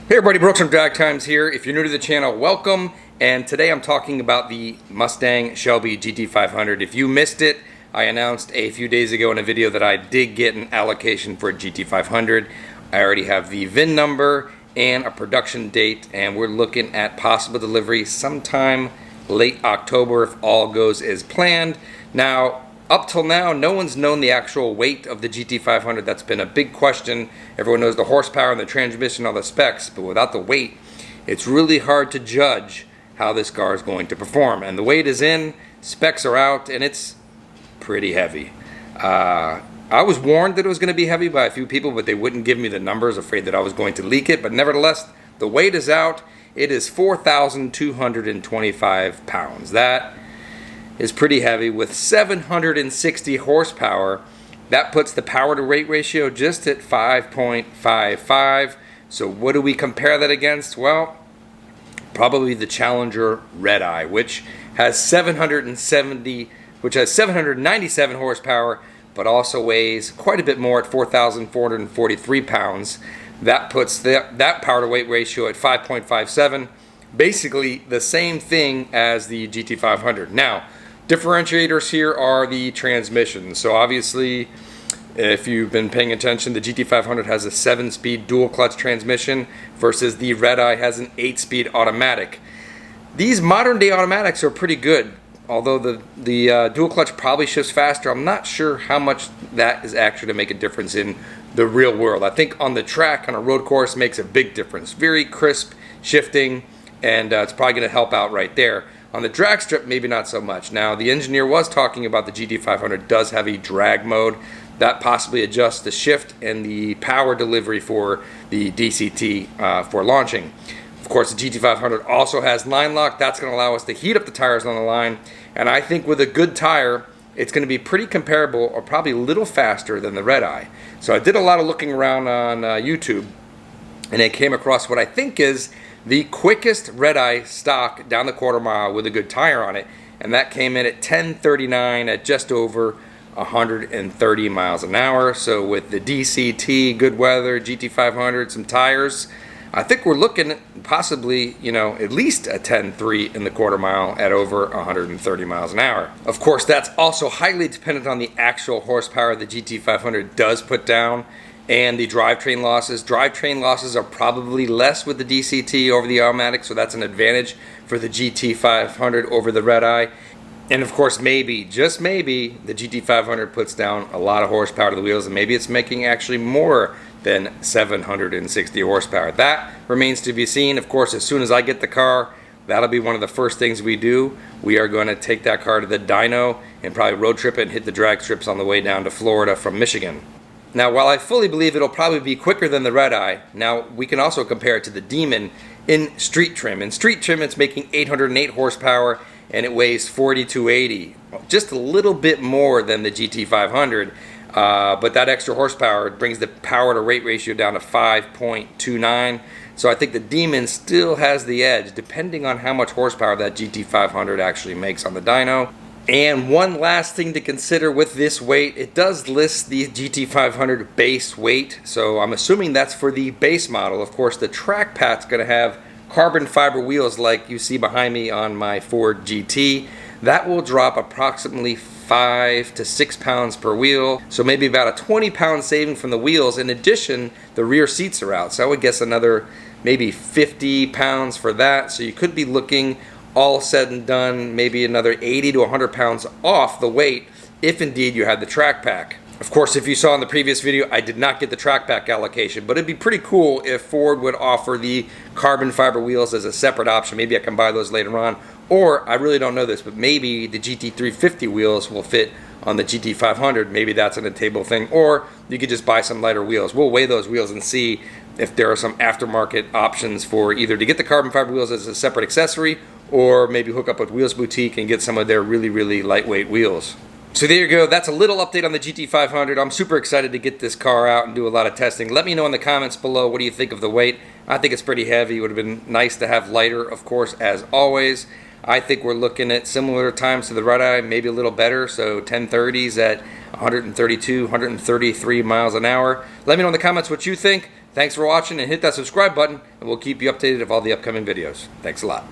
Hey everybody, Brooks from Drag Times here. If you're new to the channel, welcome. And today I'm talking about the Mustang Shelby GT500. If you missed it, I announced a few days ago in a video that I did get an allocation for a GT500. I already have the VIN number and a production date, and we're looking at possible delivery sometime late October if all goes as planned. Now, up till now, no one's known the actual weight of the GT500. That's been a big question. Everyone knows the horsepower and the transmission, all the specs, but without the weight, it's really hard to judge how this car is going to perform. And the weight is in, specs are out, and it's pretty heavy. I was warned that it was going to be heavy by a few people, but they wouldn't give me the numbers, afraid that I was going to leak it. But nevertheless, the weight is out. It is 4,225 pounds. That is pretty heavy. With 760 horsepower, that puts the power to weight ratio just at 5.55. So what do we compare that against? Well, probably the Challenger Red Eye, which has 797 horsepower, but also weighs quite a bit more at 4,443 pounds. That puts that power to weight ratio at 5.57. Basically the same thing as the GT500. Now, differentiators here are the transmission. So obviously, if you've been paying attention, the GT500 has a 7-speed dual clutch transmission versus the Red Eye has an 8-speed automatic. These modern day automatics are pretty good, although the dual clutch probably shifts faster. I'm not sure how much that is actually to make a difference in the real world. I think on the track, on a road course, makes a big difference. Very crisp shifting, and it's probably going to help out right there. On the drag strip, maybe not so much. Now, the engineer was talking about the GT500 does have a drag mode that possibly adjusts the shift and the power delivery for the DCT for launching. Of course, the GT500 also has line lock. That's going to allow us to heat up the tires on the line. And I think with a good tire, it's going to be pretty comparable or probably a little faster than the Red Eye. So I did a lot of looking around on YouTube, and I came across what I think is the quickest Red Eye stock down the quarter mile with a good tire on it, and that came in at 10:39 at just over 130 miles an hour. So with the DCT, good weather, GT500, some tires, I think we're looking at possibly, at least a 10.3 in the quarter mile at over 130 miles an hour. Of course, that's also highly dependent on the actual horsepower the GT500 does put down and the drivetrain losses. Drivetrain losses are probably less with the DCT over the automatic, so that's an advantage for the GT500 over the Red Eye. And of course, maybe, just maybe, the GT500 puts down a lot of horsepower to the wheels, and maybe it's making actually more than 760 horsepower. That remains to be seen. Of course, as soon as I get the car, that'll be one of the first things we do. We are going to take that car to the dyno and probably road trip it and hit the drag strips on the way down to Florida from Michigan. Now, while I fully believe it'll probably be quicker than the Red Eye, now we can also compare it to the Demon in street trim. In street trim, it's making 808 horsepower and it weighs 4,280, just a little bit more than the GT500. But that extra horsepower brings the power to weight ratio down to 5.29. So I think the Demon still has the edge, depending on how much horsepower that GT500 actually makes on the dyno. And one last thing to consider with this weight, it does list the GT500 base weight, so I'm assuming that's for the base model. Of course, the track pad's going to have carbon fiber wheels like you see behind me on my Ford GT. That will drop approximately 5 to 6 pounds per wheel, so maybe about a 20-pound saving from the wheels. In addition, the rear seats are out, so I would guess another maybe 50 pounds for that. So you could be looking, all said and done, maybe another 80 to 100 pounds off the weight if indeed you had the track pack. Of course, if you saw in the previous video, I did not get the track pack allocation, but it'd be pretty cool if Ford would offer the carbon fiber wheels as a separate option. Maybe I can buy those later on, or I really don't know this, but maybe the GT350 wheels will fit on the GT500. Maybe that's an table thing, or you could just buy some lighter wheels. We'll weigh those wheels and see if there are some aftermarket options for either to get the carbon fiber wheels as a separate accessory, or maybe hook up with Wheels Boutique and get some of their really, really lightweight wheels. So there you go. That's a little update on the GT500. I'm super excited to get this car out and do a lot of testing. Let me know in the comments below, what do you think of the weight? I think it's pretty heavy. It would have been nice to have lighter, of course, as always. I think we're looking at similar times to the red eye, maybe a little better. So 1030s at 132, 133 miles an hour. Let me know in the comments what you think. Thanks for watching, and hit that subscribe button, and we'll keep you updated of all the upcoming videos. Thanks a lot.